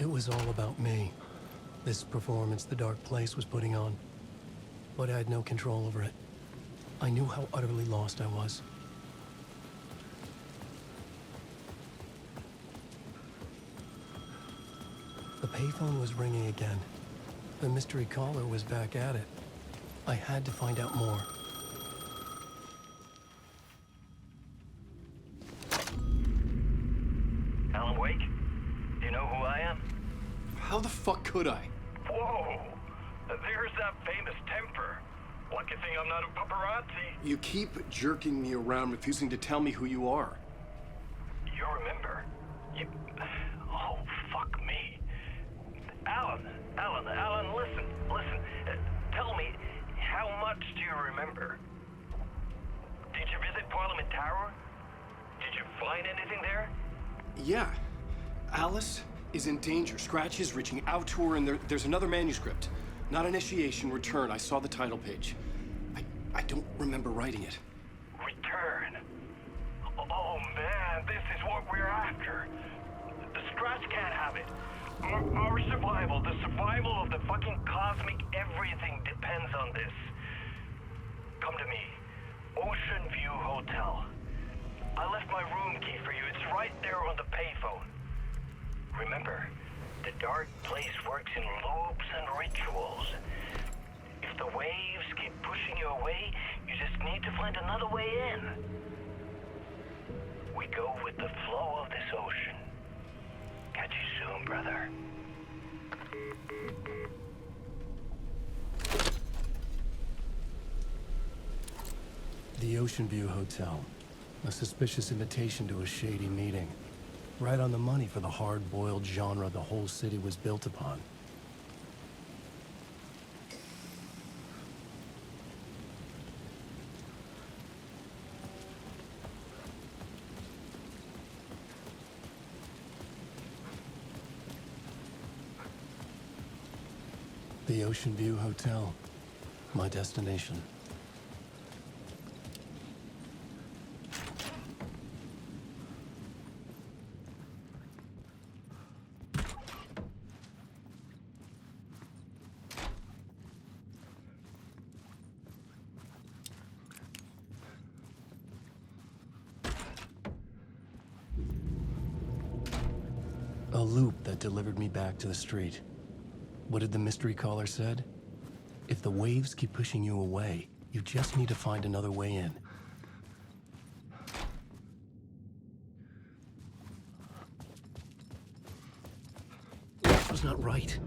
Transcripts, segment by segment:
It was all about me. This performance the dark place was putting on. But I had no control over it. I knew how utterly lost I was. The payphone was ringing again. The mystery caller was back at it. I had to find out more. Alan Wake? Do you know who I am? How the fuck could I? Whoa! There's that famous temper. Lucky thing I'm not a paparazzi. You keep jerking me around, refusing to tell me who you are. You remember? You... Oh, fuck me. Alan, listen. Tell me, how much do you remember? Did you visit Parliament Tower? Did you find anything there? Yeah. Alice is in danger. Scratch is reaching out to her, and there's another manuscript. Not initiation, return. I saw the title page. I don't remember writing it. Return? Oh, man, this is what we're after. The Scratch can't have it. Our survival, the survival of the fucking cosmic everything depends on this. Come to me. Ocean View Hotel. I left my room key for you. It's right there on the payphone. Remember, the dark place works in loops and rituals. If the waves keep pushing you away, you just need to find another way in. We go with the flow of this ocean. Catch you soon, brother. The Ocean View Hotel. A suspicious invitation to a shady meeting. Right on the money for the hard-boiled genre the whole city was built upon. The Ocean View Hotel. My destination. A loop that delivered me back to the street. What did the mystery caller said? If the waves keep pushing you away, you just need to find another way in. That was not right.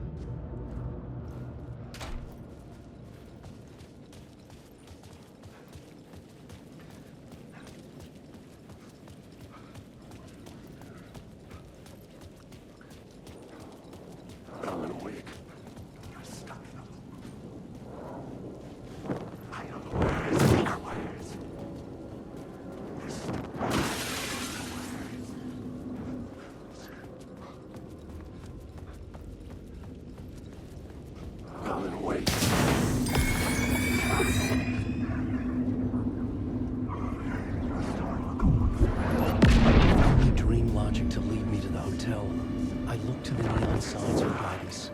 Alan Wake. You're stuck in a loop. I don't know where his secret ways. Alan Wake. Only dream logic to lead me to the hotel. I looked to the neon signs for guidance.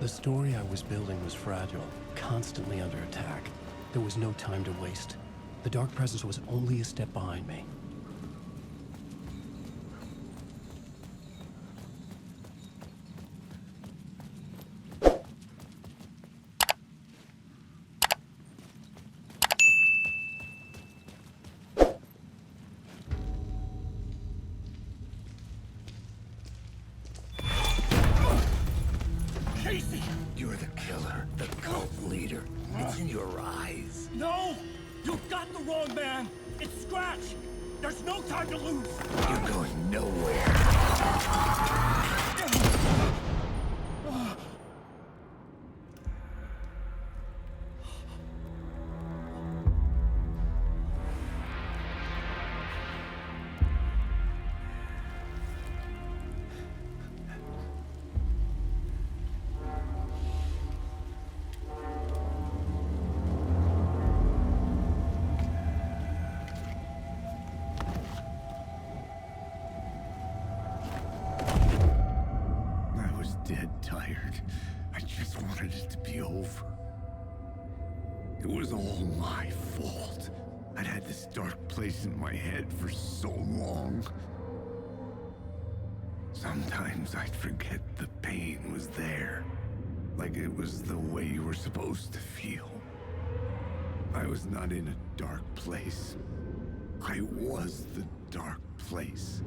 The story I was building was fragile, constantly under attack. There was no time to waste. The dark presence was only a step behind me. You're the killer, the cult leader. It's in your eyes. No! You got the wrong man! It's Scratch! There's no time to lose! You're going nowhere. I just wanted it to be over. It was all my fault. I'd had this dark place in my head for so long. Sometimes I'd forget the pain was there. Like it was the way you were supposed to feel. I was not in a dark place. I was the dark place.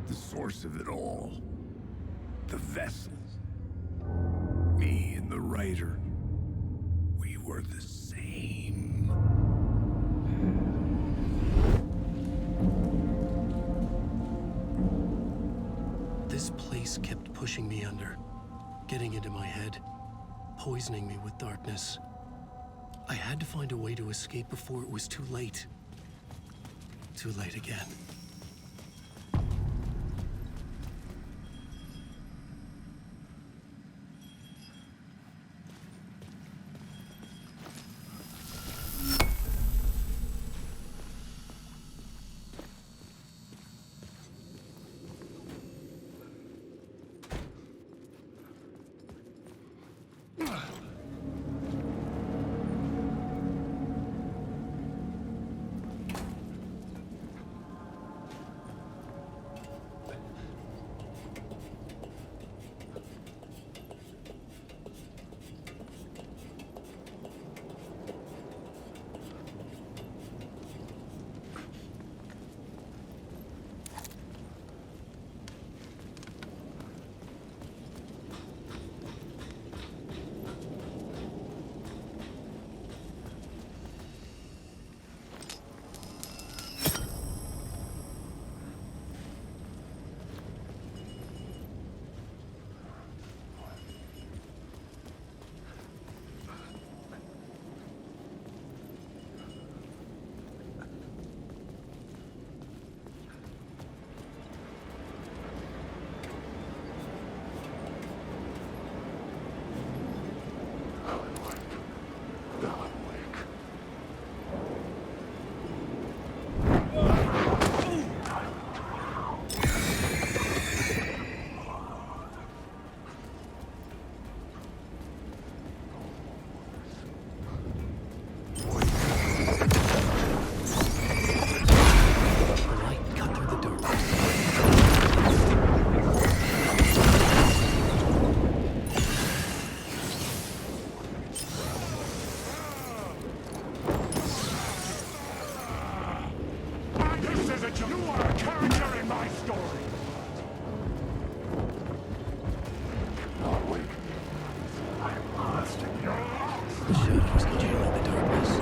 The source of it all. The vessel. Me and the writer. We were the same. This place kept pushing me under, getting into my head, poisoning me with darkness. I had to find a way to escape before it was too late. Too late again. You are a character in my story! Not wake. I am lost in your house. The shadows congealing the darkness.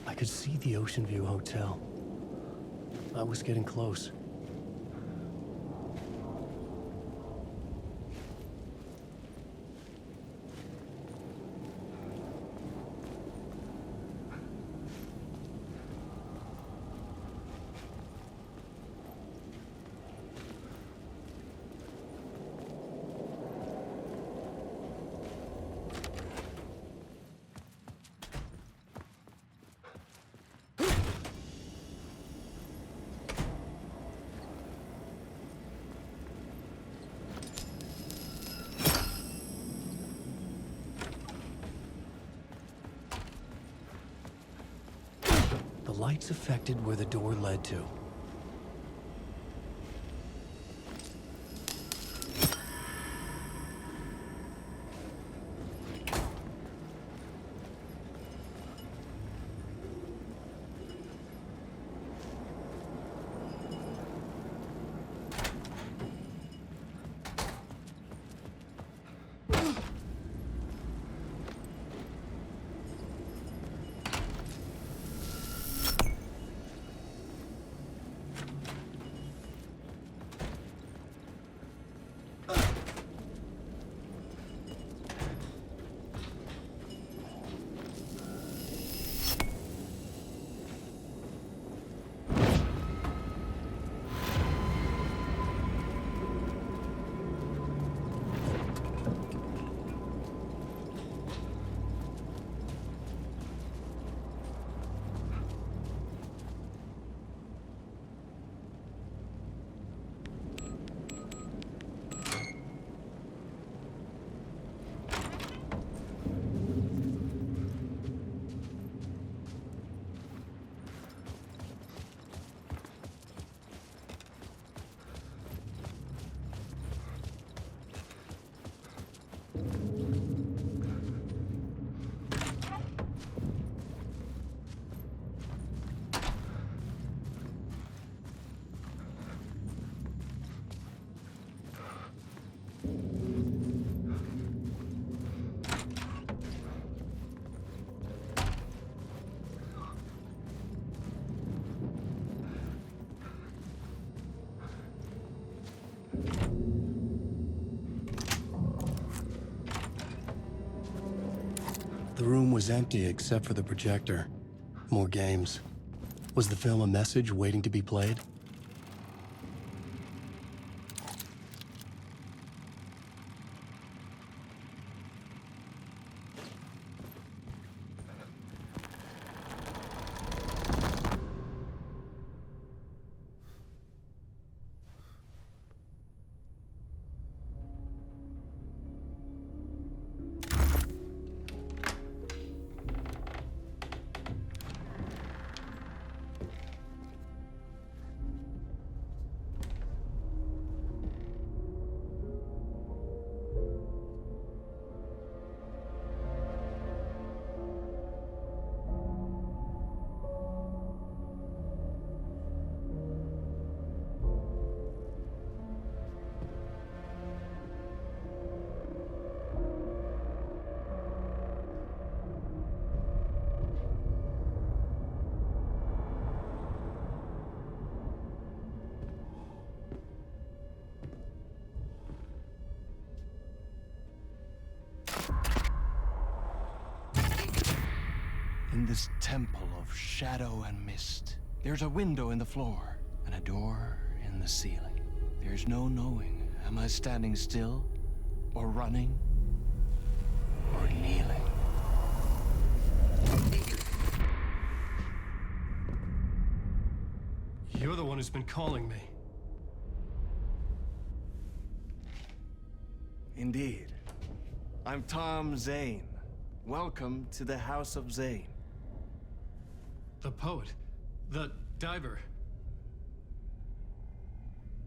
I could see the Ocean View Hotel. I was getting close. lights affected where the door led to. The room was empty except for the projector. More games. Was the film a message waiting to be played? In this temple of shadow and mist, there's a window in the floor and a door in the ceiling. There's no knowing, am I standing still, or running, or kneeling? You're the one who's been calling me. Indeed. I'm Tom Zane. Welcome to the House of Zane. The poet. The diver.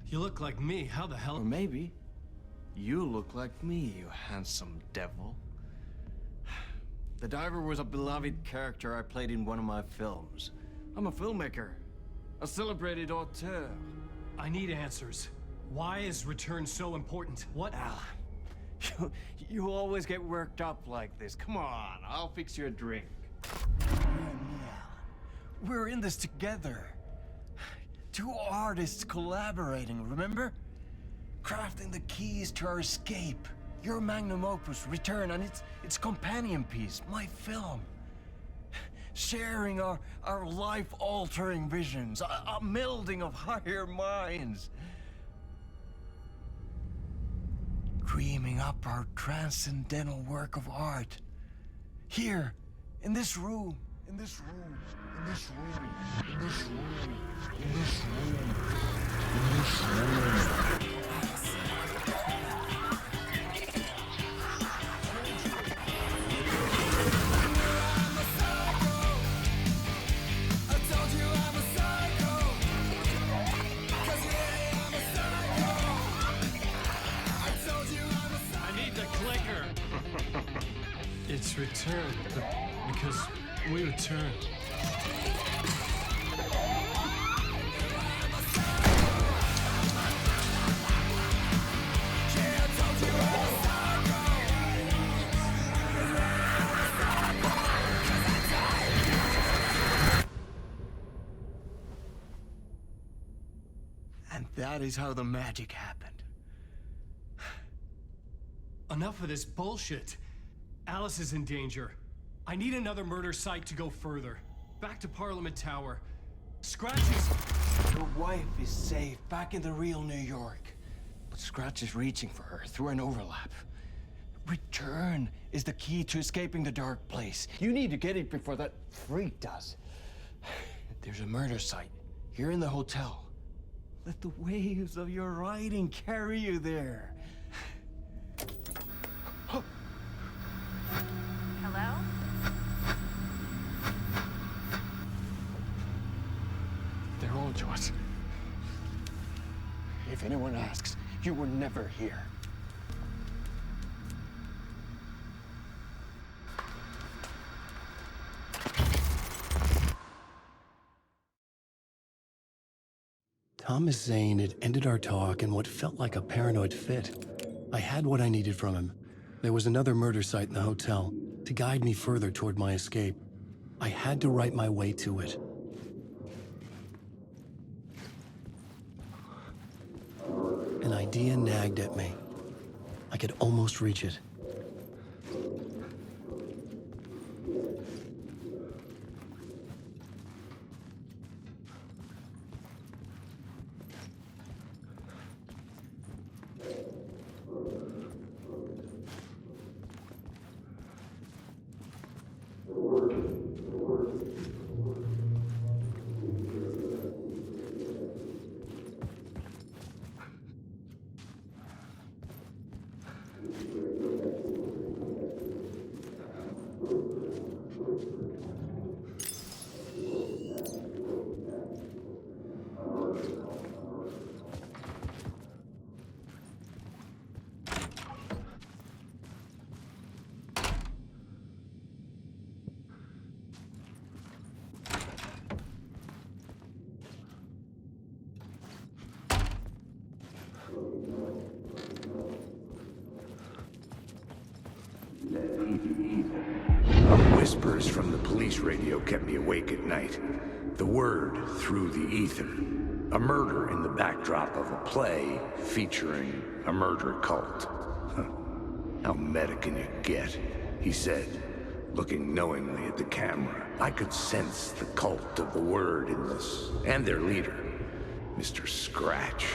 You look like me. How the hell? Or maybe you look like me, you handsome devil. The diver was a beloved character I played in one of my films. I'm a filmmaker, a celebrated auteur. I need answers. Why is Return so important? What? Al, you always get worked up like this. Come on, I'll fix you a drink. We're in this together. Two artists collaborating, remember? Crafting the keys to our escape. Your magnum opus, Return, and its companion piece, my film. Sharing our life-altering visions, a melding of higher minds. Dreaming up our transcendental work of art. Here, in this room, in this room, in this room, in this room, in this room, in this room. Don't return, because we return. And that is how the magic happened. Enough of this bullshit. Alice is in danger. I need another murder site to go further. Back to Parliament Tower. Scratch is... Your wife is safe, back in the real New York. But Scratch is reaching for her through an overlap. Return is the key to escaping the dark place. You need to get it before that freak does. There's a murder site here in the hotel. Let the waves of your writing carry you there. Hello? They're on to us. If anyone asks, you were never here. Thomas Zane had ended our talk in what felt like a paranoid fit. I had what I needed from him. There was another murder site in the hotel to guide me further toward my escape. I had to write my way to it. An idea nagged at me. I could almost reach it. Whispers from the police radio kept me awake at night. The word through the ether. A murder in the backdrop of a play featuring a murder cult. Huh. How meta can you get? He said, looking knowingly at the camera. I could sense the cult of the word in this, and their leader, Mr. Scratch.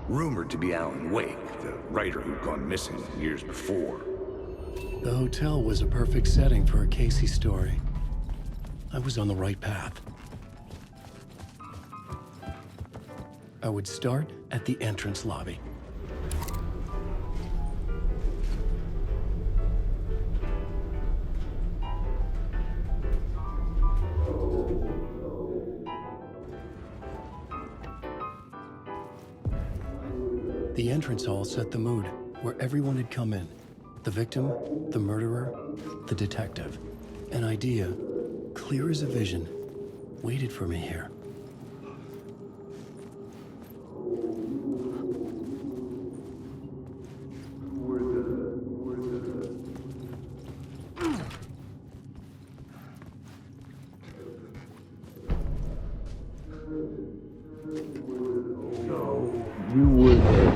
Rumored to be Alan Wake, the writer who'd gone missing years before. The hotel was a perfect setting for a Casey story. I was on the right path. I would start at the entrance lobby. The entrance hall set the mood, where everyone had come in. The victim, the murderer, the detective. An idea, clear as a vision, waited for me here.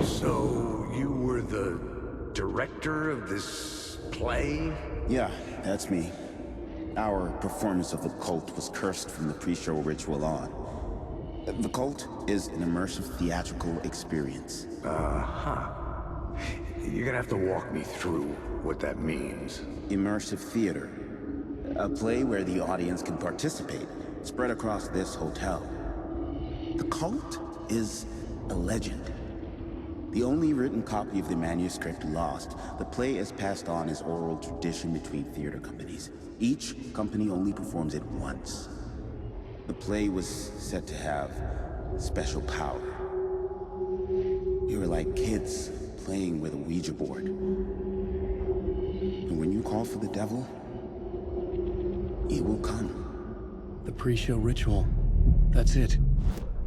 So you were the director of this play? Yeah, that's me. Our performance of the cult was cursed from the pre-show ritual on. The cult is an immersive theatrical experience. Uh-huh. You're gonna have to walk me through what that means. Immersive theater. A play where the audience can participate, spread across this hotel. The cult is a legend. The only written copy of the manuscript lost, the play is passed on as oral tradition between theater companies. Each company only performs it once. The play was said to have special power. We were like kids playing with a Ouija board. And when you call for the devil, it will come. The pre-show ritual. That's it.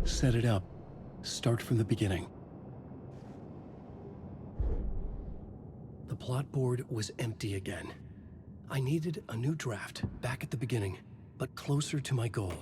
Set it up. Start from the beginning. The plot board was empty again. I needed a new draft, back at the beginning, but closer to my goal.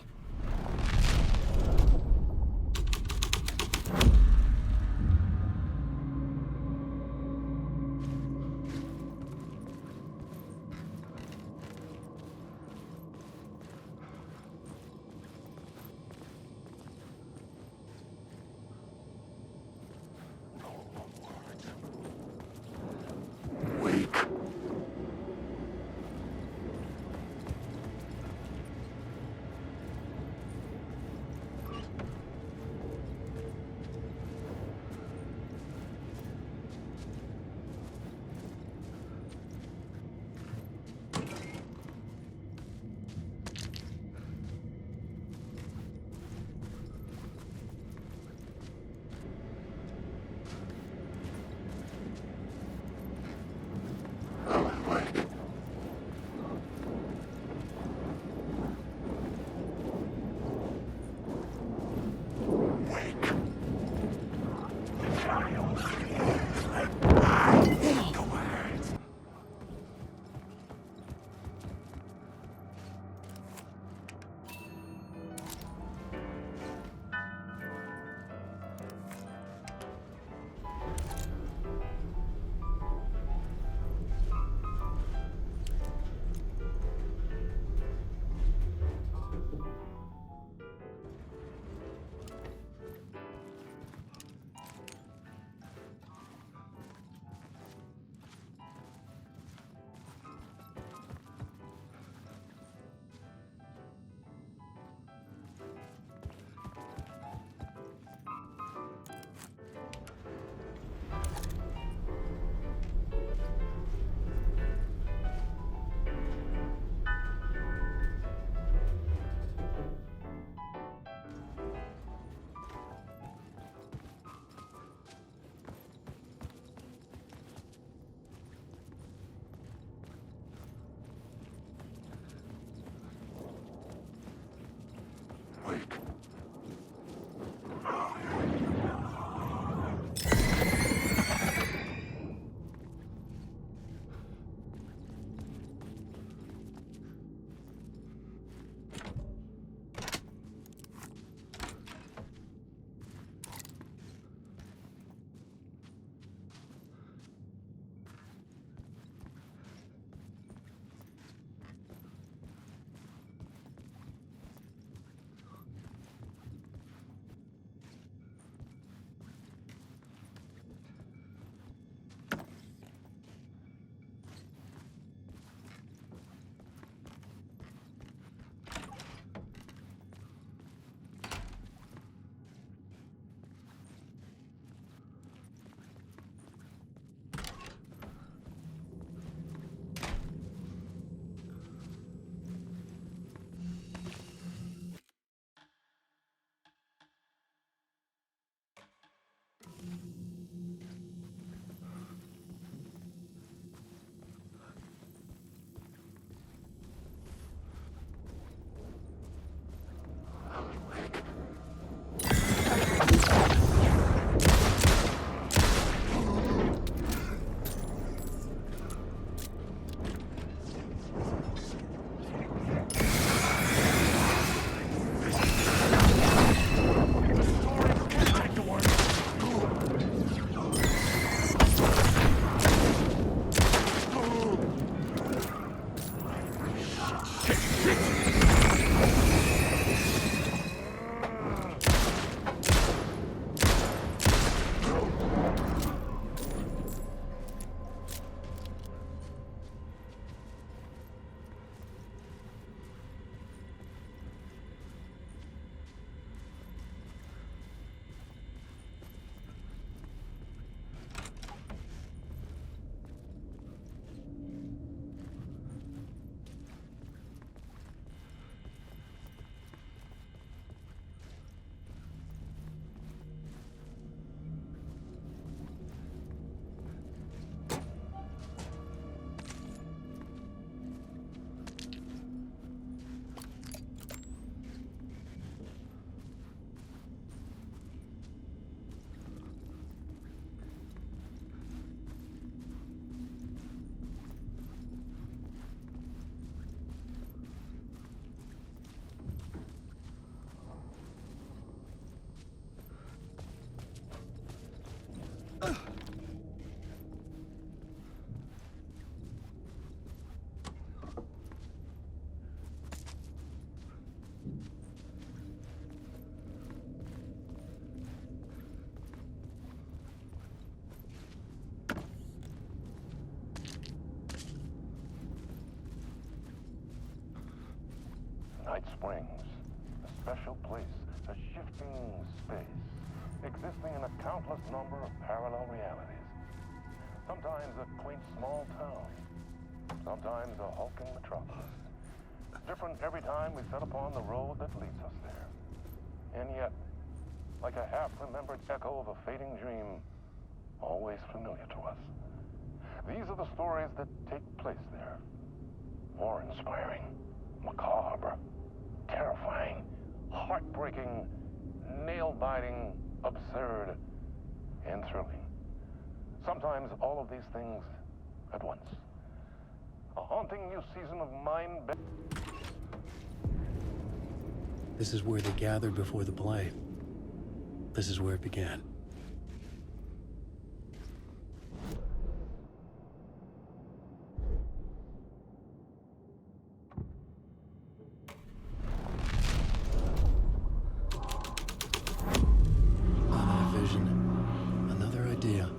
Night Springs, a special place, a shifting space, existing in a countless number of parallel realities. Sometimes a quaint small town, sometimes a hulking metropolis. Different every time we set upon the road that leads us there. And yet, like a half-remembered echo of a fading dream, always familiar to us. These are the stories that take place there. Awe-inspiring, macabre, terrifying, heartbreaking, nail-biting, absurd, and thrilling. Sometimes all of these things at once. A haunting new season of mind... This is where they gathered before the play. This is where it began. Another vision, another idea.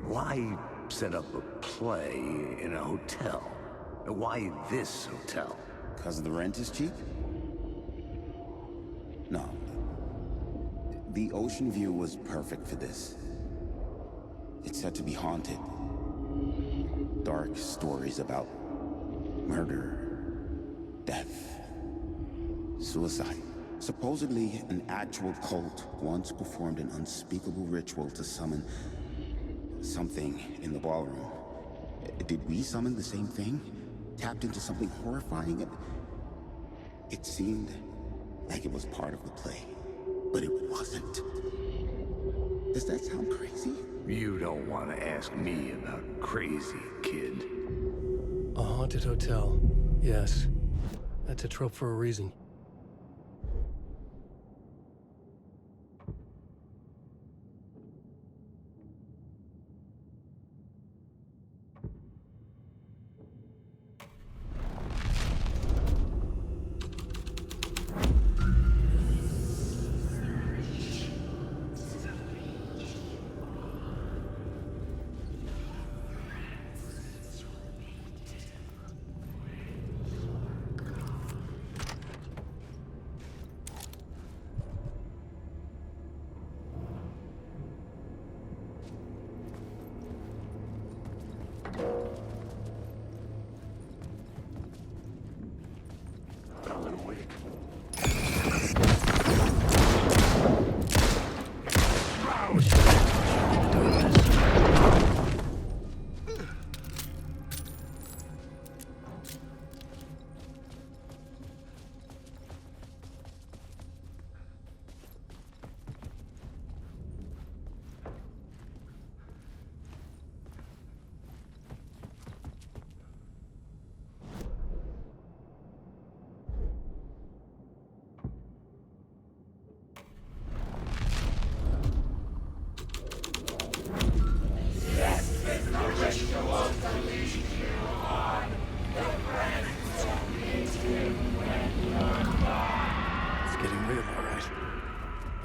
Why set up a play in a hotel? Why this hotel? Because the rent is cheap? No. The ocean view was perfect for this. It's said to be haunted. Dark stories about murder, death, suicide. Supposedly, an actual cult once performed an unspeakable ritual to summon something in the ballroom. Did we summon the same thing? Tapped into something horrifying? It seemed like it was part of the play, but it wasn't. Does that sound crazy? You don't want to ask me about crazy, kid. A haunted hotel. Yes. That's a trope for a reason.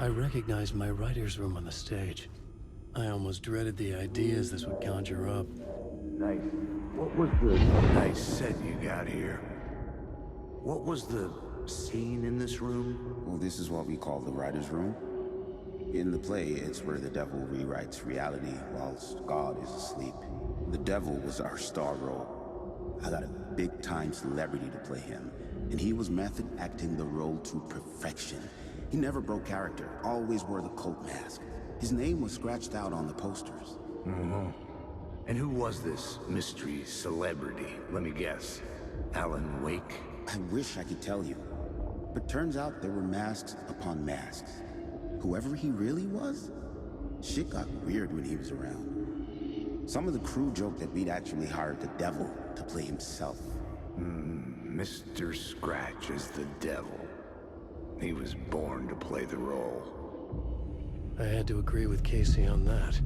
I recognized my writer's room on the stage. I almost dreaded the ideas this would conjure up. Nice. What was the nice set you got here? What was the scene in this room? Well, this is what we call the writer's room. In the play, it's where the devil rewrites reality whilst God is asleep. The devil was our star role. I got a big-time celebrity to play him, and he was method acting the role to perfection. He never broke character, always wore the cult mask. His name was scratched out on the posters. Mm-hmm. And who was this mystery celebrity? Let me guess. Alan Wake? I wish I could tell you, but turns out there were masks upon masks. Whoever he really was, shit got weird when he was around. Some of the crew joked that we'd actually hired the devil to play himself. Mr. Scratch is the devil. He was born to play the role. I had to agree with Casey on that.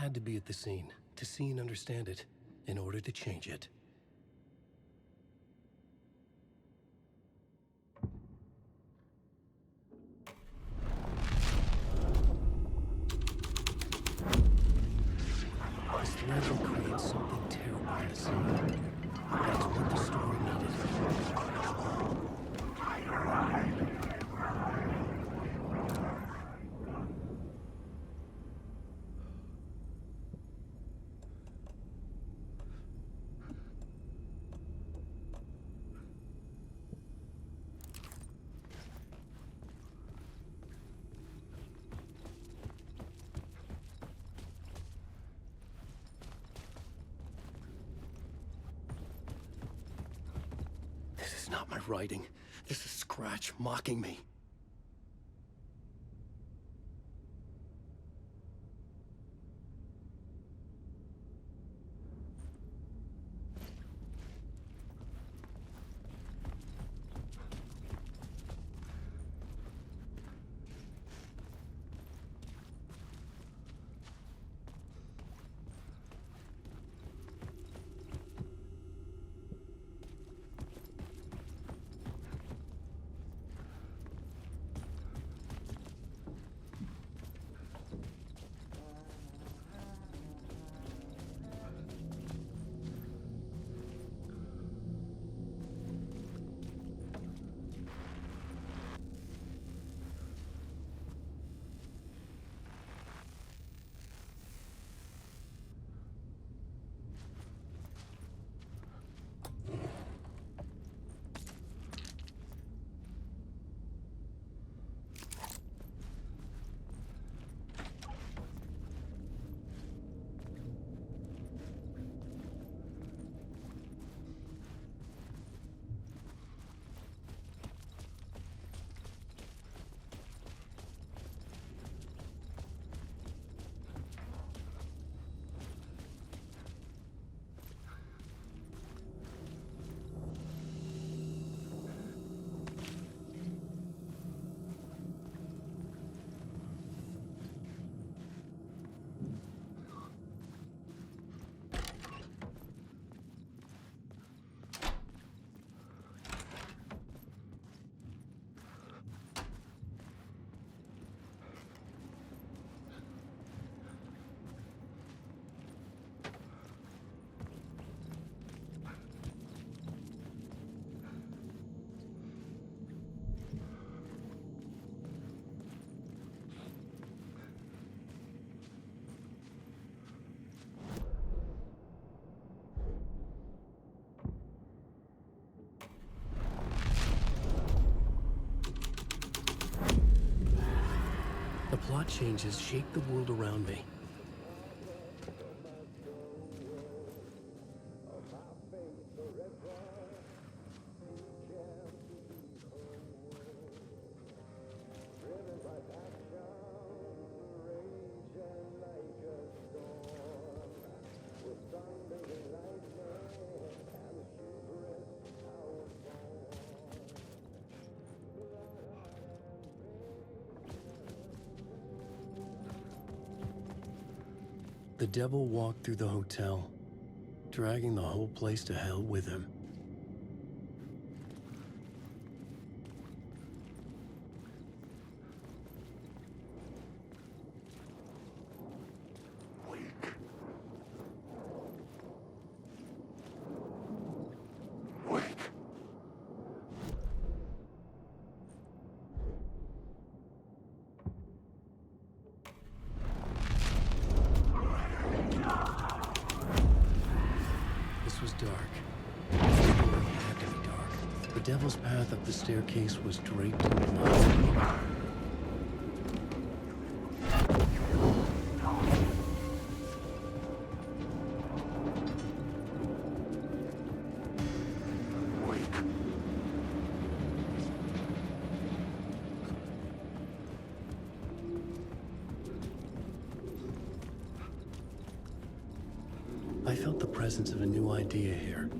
had to be at the scene, to see and understand it, in order to change it. This thread will create something terrible in the scene. That's what the story needed. This is not my writing. This is Scratch mocking me. The plot changes shape the world around me. The devil walked through the hotel, dragging the whole place to hell with him. Was dark. It had to be dark. The devil's path up the staircase was draped in blood. I felt the presence of a new idea here.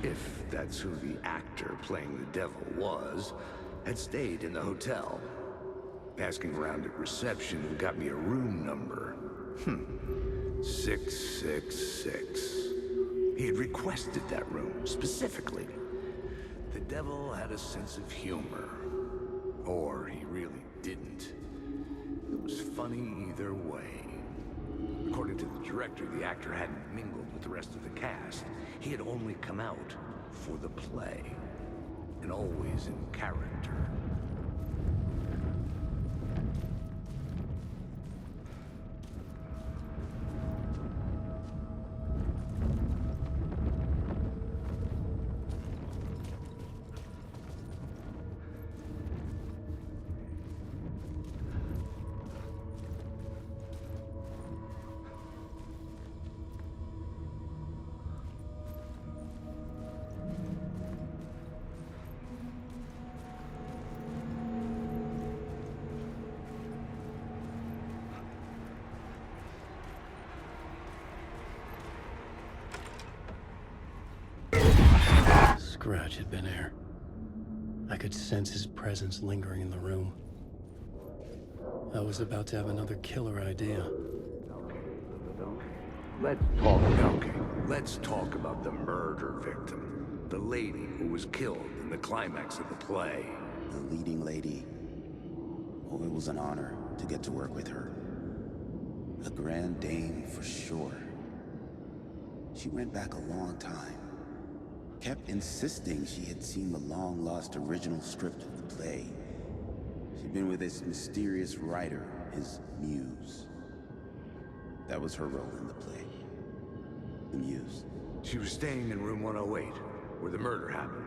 if that's who the actor playing the devil was, had stayed in the hotel. Asking around at reception got me a room number. 666. He had requested that room, specifically. The devil had a sense of humor. Or he really didn't. It was funny either way. According to the director, the actor hadn't mingled with the rest of the cast. He had only come out for the play. And always in character. Scratch had been here. I could sense his presence lingering in the room. I was about to have another killer idea. Let's talk about the murder victim. The lady who was killed in the climax of the play. The leading lady. Oh, it was an honor to get to work with her. A grand dame for sure. She went back a long time. Kept insisting she had seen the long-lost original script of the play. She'd been with this mysterious writer, his muse. That was her role in the play. The muse. She was staying in room 108, where the murder happened.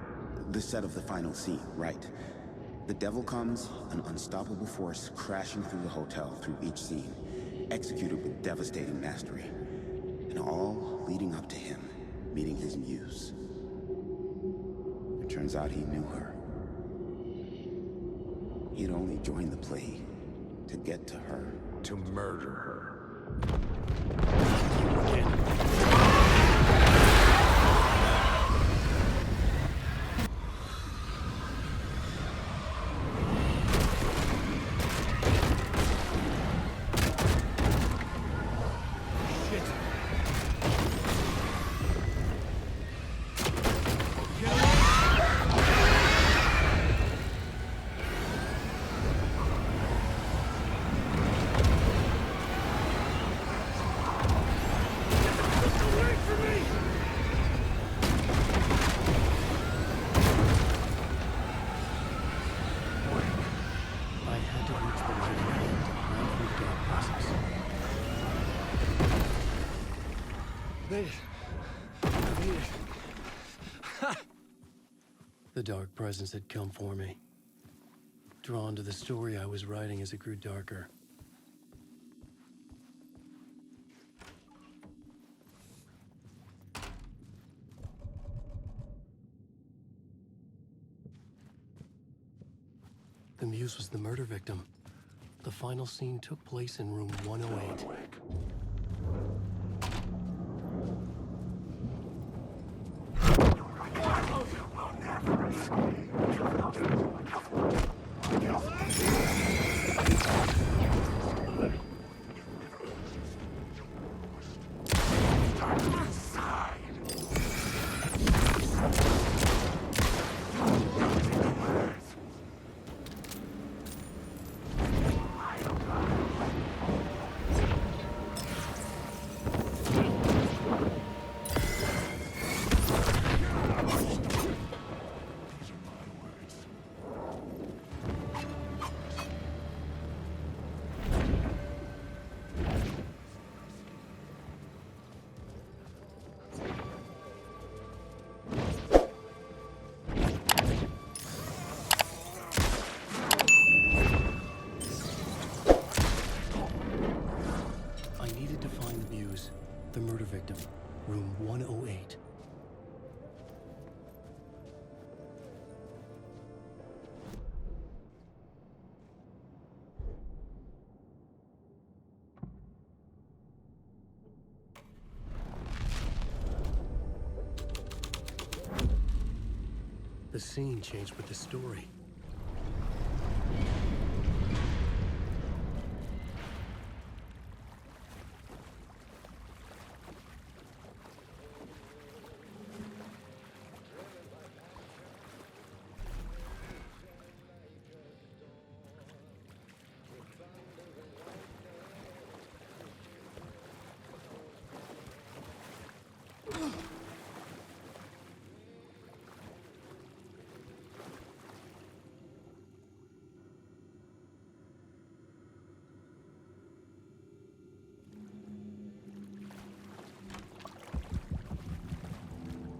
The set of the final scene, right. The devil comes, an unstoppable force crashing through the hotel through each scene, executed with devastating mastery. And all leading up to him meeting his muse. Turns out he knew her. He'd only joined the play to get to her. To murder her. The dark presence had come for me. Drawn to the story I was writing as it grew darker. The muse was the murder victim. The final scene took place in room 108. The murder victim, room 108. The scene changed with the story.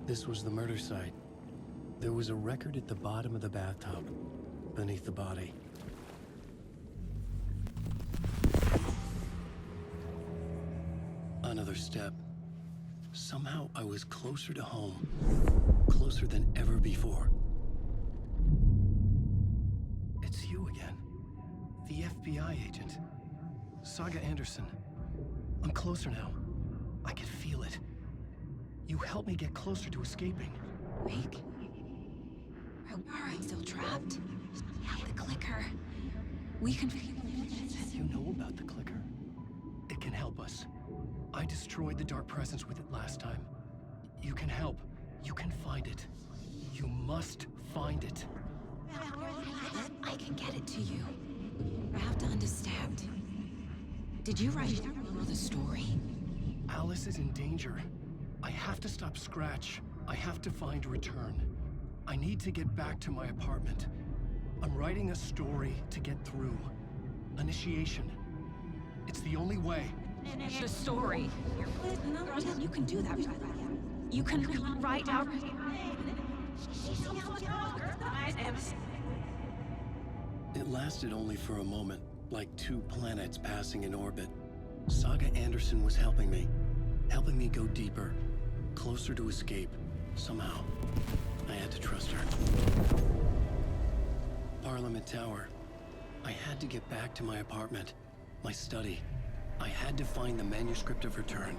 This was the murder site. There was a record at the bottom of the bathtub, beneath the body. Another step. Somehow I was closer to home. Closer than ever before. It's you again. The FBI agent. Saga Anderson. I'm closer now. I can feel it. You helped me get closer to escaping. Wake? Are I still trapped? The clicker. We can... You know about the clicker? It can help us. I destroyed the dark presence with it last time. You can help. You can find it. You must find it. I can get it to you. I have to understand. Did you write the story? Alice is in danger. I have to stop Scratch. I have to find Return. I need to get back to my apartment. I'm writing a story to get through. Initiation. It's the only way. The story. You can do that. You can write out... It lasted only for a moment, like two planets passing in orbit. Saga Anderson was helping me go deeper, closer to escape, somehow. I had to trust her. Parliament Tower. I had to get back to my apartment, my study. I had to find the manuscript of Return.